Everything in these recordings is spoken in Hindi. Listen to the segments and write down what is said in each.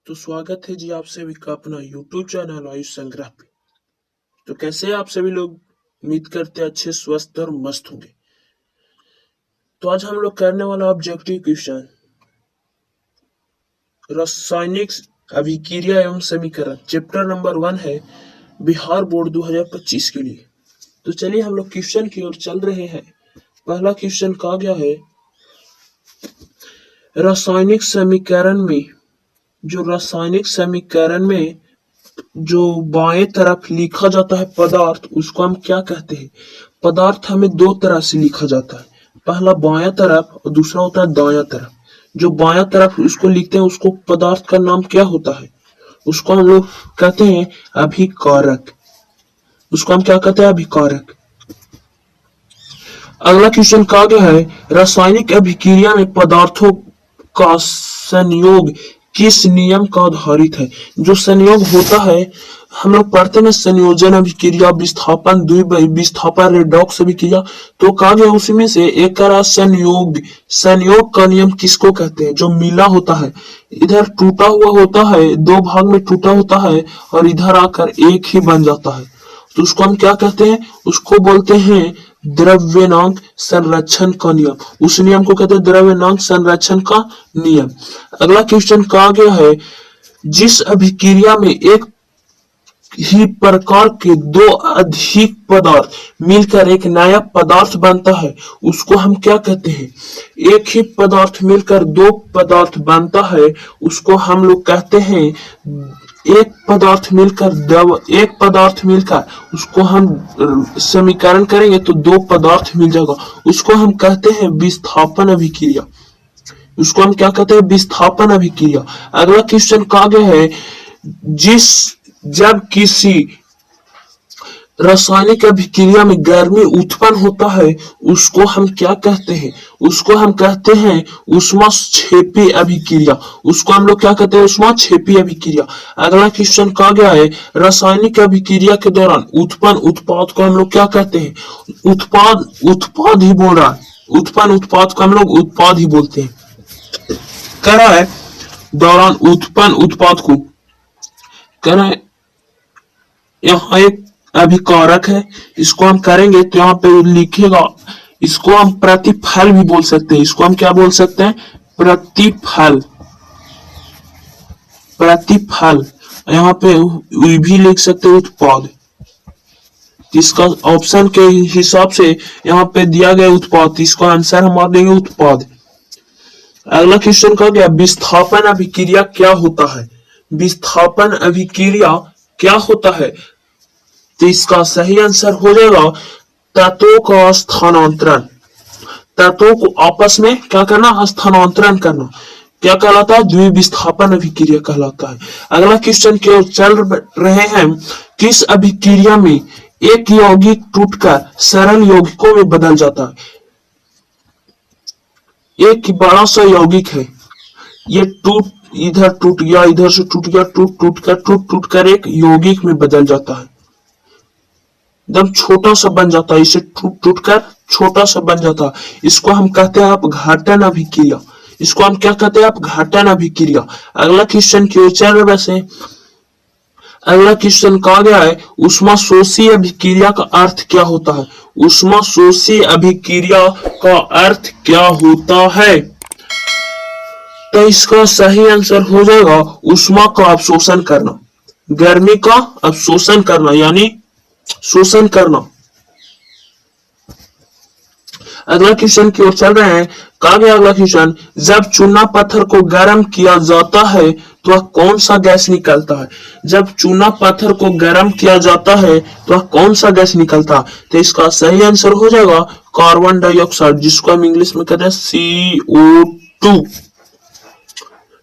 तो स्वागत है जी आप सभी का अपना YouTube चैनल आयुष संग्रह पे। तो कैसे हैं आप सभी लोग? उम्मीद करते हैं अच्छे, स्वस्थ और मस्त होंगे। तो आज हम लोग करने वाला ऑब्जेक्टिव क्वेश्चन रासायनिक अभिक्रिया एवं समीकरण चैप्टर नंबर 1 है बिहार बोर्ड 2025 के लिए। तो चलिए हम लोग क्वेश्चन की ओर चल रहे हैं। पहला क्वेश्चन कहा गया है रासायनिक समीकरण में जो बाएं तरफ लिखा जाता है पदार्थ, उसको हम क्या कहते हैं? पदार्थ हमें दो तरह से लिखा जाता है, पहला बायां तरफ और दूसरा होता है दायां तरफ। जो बायां तरफ उसको लिखते हैं उसको पदार्थ का नाम क्या होता है? उसको हम लोग कहते हैं अभिकारक। उसको हम क्या कहते हैं? अभिकारक। अगला क्वेश्चन कहा गया है रासायनिक अभिक्रिया में पदार्थों का संयोग किस नियम का आधारित है? जो संयोग होता है हम लोग पढ़ते हैं संयोजन अभिक्रिया, विस्थापन, विस्थापन, रेडॉक्स अभिक्रिया। तो कहा गया उसी में से एक का संयोग का नियम किसको कहते हैं? जो मिला होता है, इधर टूटा हुआ होता है, दो भाग में टूटा होता है और इधर आकर एक ही बन जाता है, तो उसको हम क्या कहते हैं? उसको बोलते हैं द्रव्यनांक संरक्षण का नियम। उस नियम को कहते हैं द्रव्यनांक संरक्षण का नियम। अगला क्वेश्चन कहा गया है जिस अभिक्रिया में एक ही प्रकार के दो अधिक पदार्थ मिलकर एक नया पदार्थ बनता है, उसको हम क्या कहते हैं? एक ही पदार्थ मिलकर दो पदार्थ बनता है, उसको हम लोग कहते हैं एक पदार्थ मिलकर उसको हम समीकरण करेंगे तो दो पदार्थ मिल जाएगा, उसको हम कहते हैं विस्थापन अभिक्रिया। उसको हम क्या कहते हैं? विस्थापन अभिक्रिया। अगला क्वेश्चन कहा गया है जब किसी रासायनिक अभिक्रिया में गर्मी उत्पन्न होता है उसको हम क्या कहते हैं? उसको हम कहते हैं ऊष्माक्षेपी अभिक्रिया। उसको हम लोग क्या कहते हैं? ऊष्माक्षेपी अभिक्रिया। अगला क्वेश्चन कहा गया है रासायनिक अभिक्रिया के दौरान उत्पन्न उत्पाद को हम लोग क्या कहते हैं? उत्पाद ही बोल रहा है, उत्पन्न उत्पाद को हम लोग उत्पाद ही बोलते हैं। कह रहा है दौरान उत्पन्न उत्पाद को कह रहा है, यहाँ एक अभिकारक है, इसको हम करेंगे तो यहाँ पे लिखेगा, इसको हम प्रतिफल भी बोल सकते हैं। इसको हम क्या बोल सकते हैं? प्रतिफल। यहाँ पे भी लिख सकते हैं उत्पाद। इसका ऑप्शन के हिसाब से यहाँ पे दिया गया उत्पाद, इसका आंसर हम मार देंगे उत्पाद। अगला क्वेश्चन कहा गया विस्थापन अभिक्रिया क्या होता है? विस्थापन अभिक्रिया क्या होता है? तो इसका सही आंसर हो जाएगा तत्वों का स्थानांतरण। तत्वों को आपस में क्या करना? स्थानांतरण करना। क्या कहलाता है? द्विविस्थापन अभिक्रिया कहलाता है। अगला क्वेश्चन की ओर चल रहे हैं किस अभिक्रिया में एक यौगिक टूटकर सरल यौगिकों में बदल जाता है? एक बड़ा सा यौगिक है, ये इधर टूट गया, इधर से टूट गया, टूट कर एक यौगिक में बदल जाता है, एकदम छोटा सा बन जाता है, इसे टूट कर छोटा सा बन जाता है। इसको हम कहते हैं अपघटन अभिक्रिया। इसको हम क्या कहते हैं? अपघटन अभिक्रिया। अगला क्वेश्चन की ओर चल रहे वैसे अगला क्वेश्चन कहा गया है ऊष्माशोषी अभिक्रिया का अर्थ क्या होता है? ऊष्माशोषी अभिक्रिया का अर्थ क्या होता है? तो इसका सही आंसर हो जाएगा ऊष्मा का अवशोषण करना, गर्मी का अवशोषण करना, यानी शोषण करना। अगला क्वेश्चन की ओर चल रहे हैं। कहा गया अगला क्वेश्चन जब चूना पत्थर को गर्म किया जाता है तो वह कौन सा गैस निकलता है? जब चूना पत्थर को गर्म किया जाता है तो वह कौन सा गैस निकलता है? तो इसका सही आंसर हो जाएगा कार्बन डाइऑक्साइड, जिसको हम इंग्लिश में कहते हैं CO2।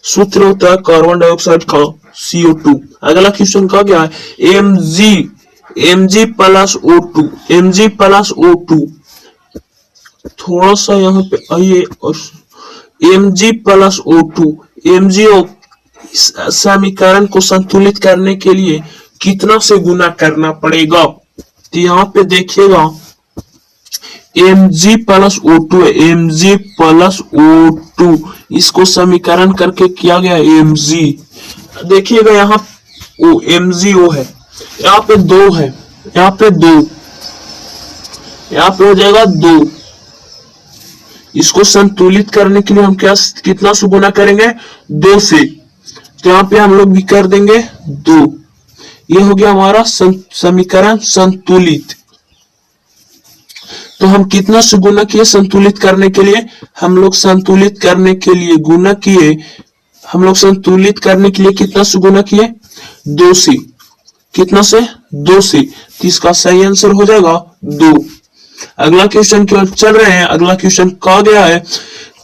सूत्र होता है कार्बन डाइऑक्साइड का CO2। अगला क्वेश्चन कहा गया है Mg प्लस O2। थोड़ा सा यहाँ पे आइए, Mg प्लस O2, Mg समीकरण को संतुलित करने के लिए कितना से गुना करना पड़ेगा? तो यहाँ पे देखिएगा Mg प्लस O2 है, Mg प्लस O2, इसको समीकरण करके किया गया Mg। देखिएगा यहाँ MgO है, यहाँ पे 2 है, यहाँ पे 2, यहाँ पे हो जाएगा 2। इसको संतुलित करने के लिए हम कितना से गुना करेंगे? 2 से। तो यहाँ पे हम लोग भी कर देंगे 2। ये हो गया हमारा समीकरण संतुलित। तो हम कितना से गुना किए संतुलित करने के लिए? हम लोग संतुलित करने के लिए गुना किए, हम लोग संतुलित करने के लिए कितना से गुना किए? 2 से। कितना से? 2 से। तो इसका सही आंसर हो जाएगा 2। अगला क्वेश्चन की ओर चल रहे हैं। अगला क्वेश्चन कहा गया है,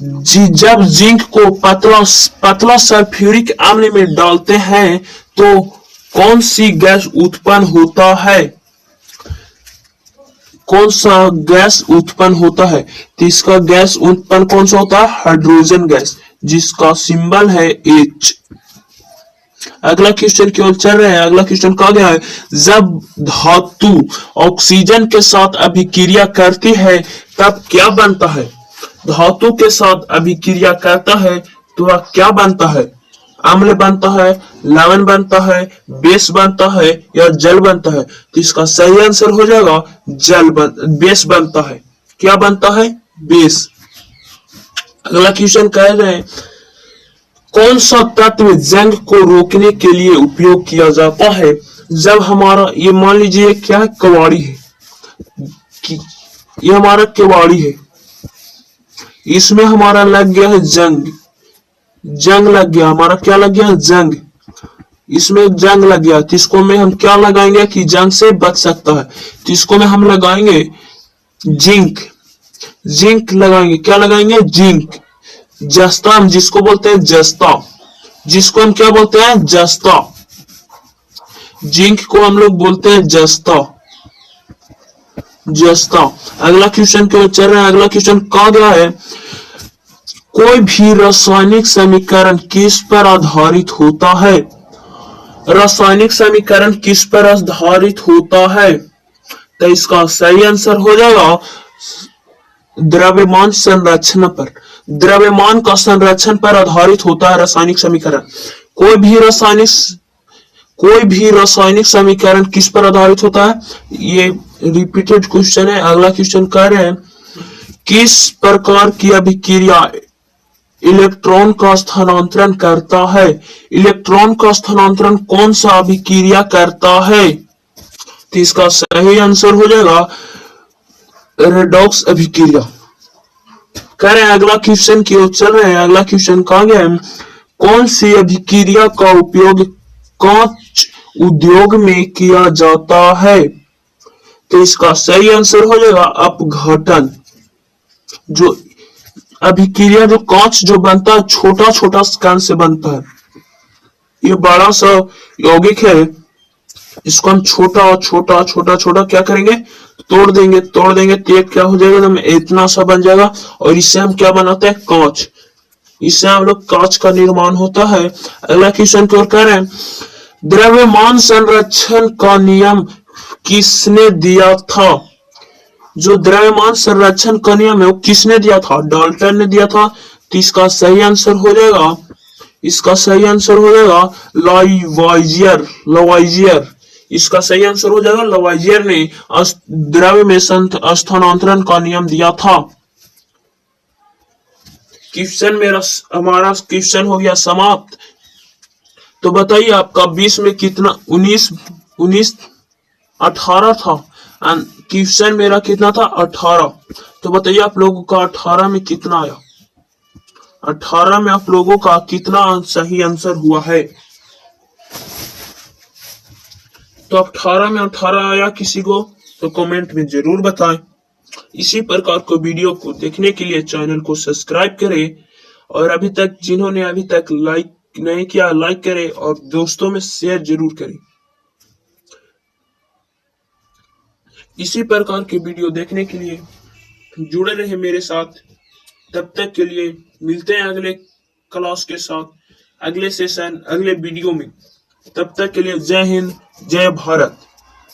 जब जिंक को पतला सल्फ्यूरिक अम्ल में डालते हैं तो कौन सी गैस उत्पन्न होता है? कौन सा गैस उत्पन्न होता है? तो इसका गैस उत्पन्न कौन सा होता है? हाइड्रोजन गैस, जिसका सिंबल है H। अगला क्वेश्चन की ओर चल रहे हैं। अगला क्वेश्चन कहा गया है, जब धातु ऑक्सीजन के साथ अभिक्रिया करती है तब क्या बनता है? धातु के साथ अभिक्रिया करता है तो वह क्या बनता है? अम्ल बनता है, लवण बनता है, बेस बनता है या जल बनता है? तो इसका सही आंसर हो जाएगा बेस बनता है। क्या बनता है? बेस। अगला क्वेश्चन कह रहे हैं, कौन सा तत्व जंग को रोकने के लिए उपयोग किया जाता है? जब हमारा ये मान लीजिए क्या है? कवाड़ी है, ये हमारा कवाड़ी है, इसमें हमारा लग गया है जंग लग गया, हमारा क्या लग गया? जंग। इसमें जंग लग गया, तो इसको में हम क्या लगाएंगे कि जंग से बच सकता है? तो इसको में हम लगाएंगे जिंक लगाएंगे। क्या लगाएंगे? जिंक। जस्ता, हम जिसको बोलते हैं जस्ता, जिसको हम क्या बोलते हैं? जस्ता। जिंक को हम लोग बोलते हैं जस्ता। अगला क्वेश्चन क्यों चल रहा है? अगला क्वेश्चन कहा गया है, कोई भी रासायनिक समीकरण किस पर आधारित होता है? रासायनिक समीकरण किस पर आधारित होता है? तो इसका सही आंसर हो जाएगा द्रव्यमान संरक्षण पर। द्रव्यमान का संरक्षण पर आधारित होता है रासायनिक समीकरण। कोई भी रासायनिक समीकरण किस पर आधारित होता है? ये रिपीटेड क्वेश्चन है। अगला क्वेश्चन कह रहे हैं, किस प्रकार की अभिक्रिया इलेक्ट्रॉन का स्थानांतरण करता है? इलेक्ट्रॉन का स्थानांतरण कौन सा अभिक्रिया करता है? तो इसका सही आंसर हो जाएगा रेडॉक्स अभिक्रिया। कह रहे हैं अगला क्वेश्चन की ओर चल रहे हैं। अगला क्वेश्चन कहा गया है, कौन सी अभिक्रिया का उपयोग कांच उद्योग में किया जाता है? तो इसका सही आंसर हो जाएगा अपघटन। जो अभिक्रिया जो कांच जो बनता है छोटा छोटा कण से बनता है, ये बड़ा सा यौगिक है, इसको हम छोटा छोटा छोटा छोटा क्या करेंगे? तोड़ देंगे तो ये क्या हो जाएगा? तो इतना सा बन जाएगा और इससे हम क्या बनाते हैं? कांच। इससे हम लोग कांच का निर्माण होता है। अगला क्वेश्चन की ओर कह रहे हैं, द्रव्यमान संरक्षण का नियम किसने दिया था? जो द्रव्यमान संरक्षण का नियम है वो किसने दिया था? डाल्टन ने दिया था। तो इसका सही आंसर हो जाएगा लवाइजियर। इसका सही आंसर हो जाएगा लवाइजियर ने द्रव्य में स्थानांतरण का नियम दिया था। हमारा क्वेश्चन हो गया समाप्त। तो बताइए आपका 20 में कितना? 19 18 था। क्वेश्चन मेरा कितना था? 18। तो बताइए आप लोगों का 18 में कितना आया? 18 में आप लोगों का कितना सही आंसर हुआ है? तो 18 में 18 आया किसी को तो कमेंट में जरूर बताएं। इसी प्रकार को वीडियो को देखने के लिए चैनल को सब्सक्राइब करें और जिन्होंने अभी तक लाइक नहीं किया लाइक करें और दोस्तों में शेयर जरूर करें। इसी प्रकार के वीडियो देखने के लिए जुड़े रहे मेरे साथ। तब तक के लिए मिलते हैं अगले क्लास के साथ, अगले सेशन, अगले वीडियो में। तब तक के लिए जय हिंद, जय भारत।